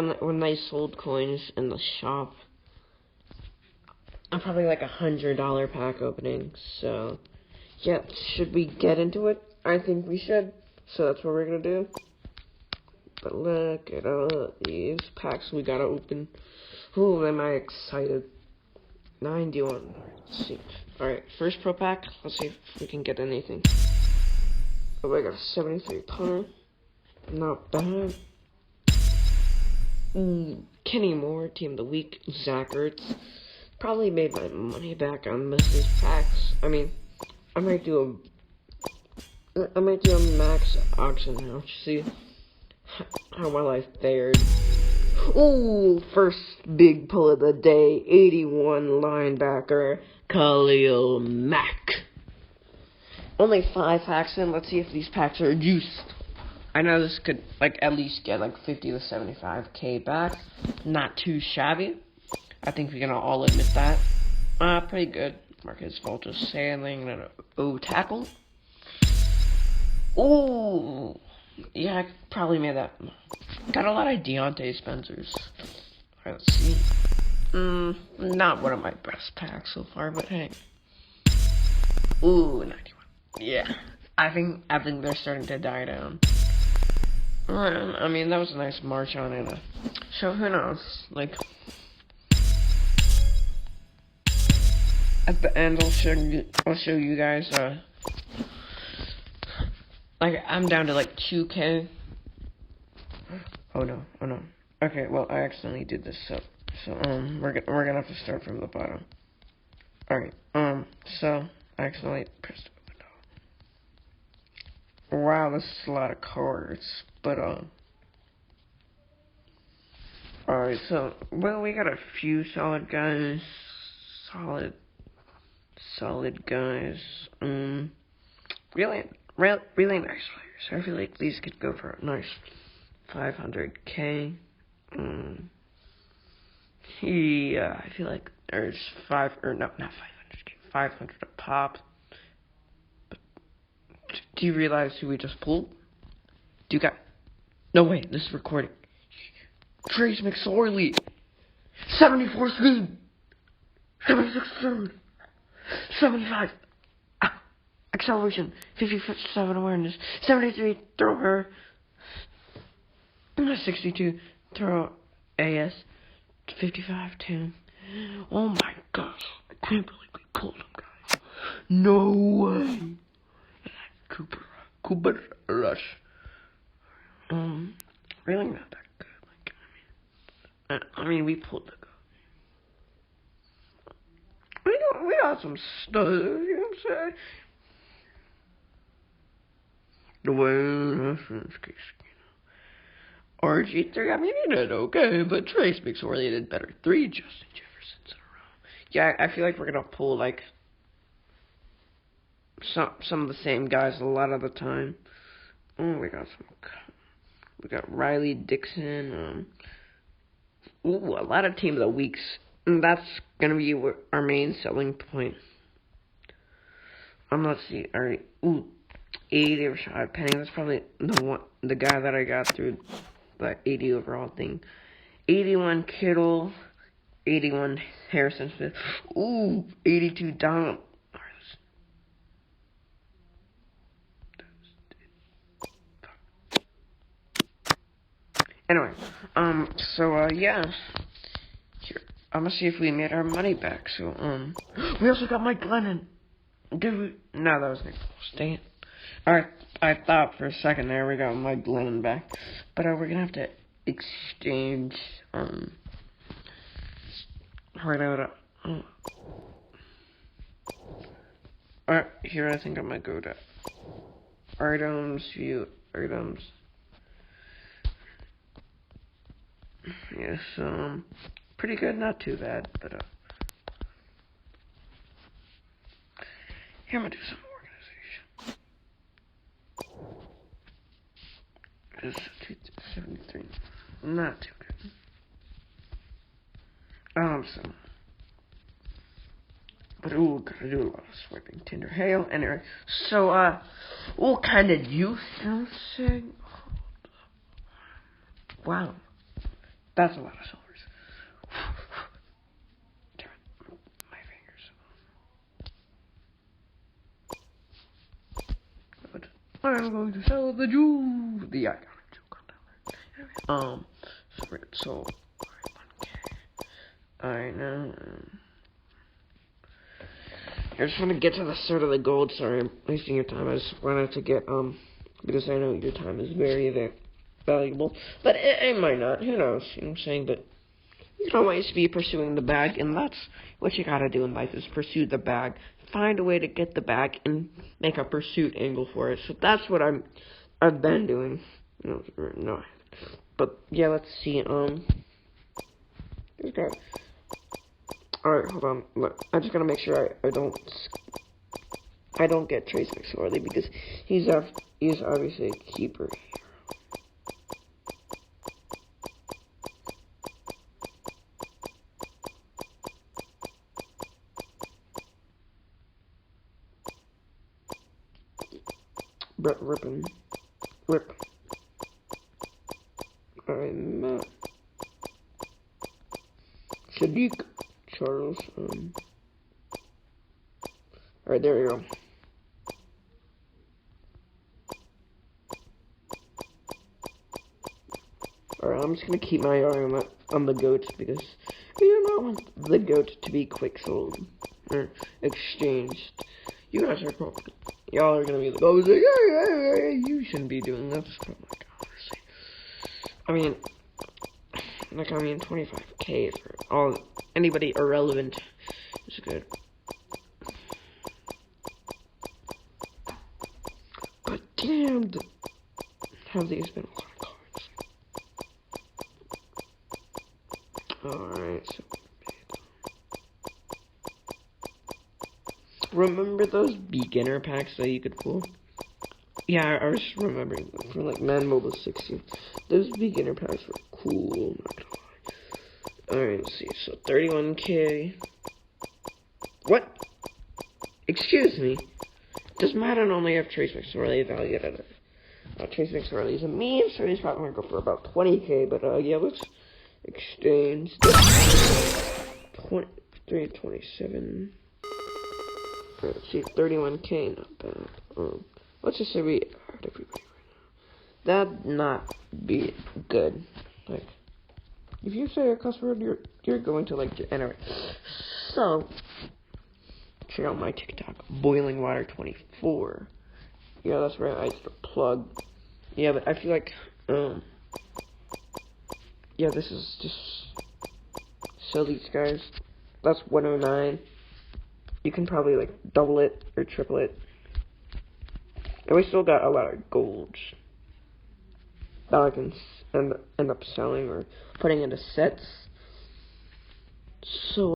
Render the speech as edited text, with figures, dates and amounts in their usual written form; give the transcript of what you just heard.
when I sold coins in the shop, I'm probably like $100 pack opening. So, yeah, should we get into it? I think we should. So that's what we're gonna do. But look at all these packs we gotta open. Ooh, am I excited. 91. Let's see. Alright, first pro pack. Let's see if we can get anything. Oh, I got a 73 punter. Not bad. Kenny Moore, Team of the Week. Zach Ertz. Probably made my money back on Mrs. packs. I mean, I might do a max auction now to see how well I fared. Ooh, first big pull of the day, 81 linebacker, Khalil Mack. Only 5 packs in, let's see if these packs are juiced. I know this could, at least get, 50 to 75k back. Not too shabby. I think we can all admit that. Pretty good. Marcus Fulton sailing and an O tackle. Ooh. Yeah, I probably made that. Got a lot of Deontay Spencers. Alright, let's see. Not one of my best packs so far, but hey. Ooh, 91. Yeah. I think they're starting to die down. I mean, that was a nice march on it. So who knows? At the end, I'll show you guys. I'm down to 2k. Oh no. Okay, well I accidentally did this, so we're gonna have to start from the bottom. Alright, so I accidentally pressed the window. Wow, this is a lot of cards, but alright, so we got a few solid guys. Solid guys. Really nice players. I feel like these could go for a nice 500k. Yeah, I feel like there's not 500k, 500 a pop. But do you realize who we just pulled? No way, this is recording. Trace McSorley, 74 speed, 76 speed, 75. Acceleration, 57 awareness, 73 thrower, 62 throw AS, 55 10. Oh my gosh, I can't believe we pulled him, guys. No way. Cooper Rush. Really not that good. I mean, we pulled the guy. We got some stuff, you know what I'm saying? The way RG3, I mean, he did okay, but Trace McSorley did better. 3 Justin Jeffersons in a row. Yeah, I feel like we're gonna pull, some of the same guys a lot of the time. We got Riley Dixon, a lot of Team of the Weeks. And that's gonna be our main selling point. Let's see, alright, 80 of Rashad Penny. That's probably the guy that I got through the 80 overall thing. 81 Kittle, 81 Harrison Smith. 82 Donald. Anyway, yeah. Here, I'm gonna see if we made our money back. So, we also got Mike Glennon. No, that was Nick Foles. Dang it. Alright, I thought for a second there we got Mike Glennon back. But we're gonna have to exchange, right out. Alright, here I think I might go to items, view items. Yes, pretty good, not too bad, but, here I'm gonna do some organization. This is 73, not too good. But gotta do a lot of swiping. Tinder Hail, anyway. So, what kind of use I'm saying? Wow. That's a lot of silvers. Turn my fingers. But I'm going to sell the jewel. The iconic jewel. So alright, now, I just want to get to the start of the gold. Sorry, I'm wasting your time. I just wanted to get, because I know your time is very, very valuable. But it might not. Who knows? You know what I'm saying? But you can always be pursuing the bag, and that's what you gotta do in life, is pursue the bag. Find a way to get the bag and make a pursuit angle for it. So that's what I've been doing. No. But, yeah, let's see, this guy. Alright, hold on. Look, I just gotta make sure I don't get Trace McSorley, because he's obviously a keeper. Brett Rippin. Rip. Alright, Matt. Sadiq. Charles, alright, there we go. Alright, I'm just gonna keep my eye on the goats, because we do not want the goat to be quick sold or exchanged. You guys are probably, y'all are gonna be like, oh, yeah, you shouldn't be doing this. Oh my god, I mean, 25k for anybody irrelevant is good. But damn, have these been a lot of cards? Alright, so remember those beginner packs that you could pull? Yeah, I was remembering them from like Man Mobile 16. Those beginner packs were cool, not gonna lie. Alright, let's see, so 31k. What? Excuse me? Does Madden only have Trace McSorley valued at it? Trace McSorley is a meme, so he's probably gonna go for about 20k, but yeah, let's exchange. 27. Alright, let's see, 31k, not bad. Let's just say we add everybody right now. That'd not be good. Like, if you say a cuss word, you're going to like anyway. So check out my TikTok, Boiling Water 24. Yeah, that's right. I used to plug. Yeah, but I feel like yeah, this is just sell these guys. That's 109. You can probably like double it or triple it. And we still got a lot of golds that I can end up selling or putting into sets. So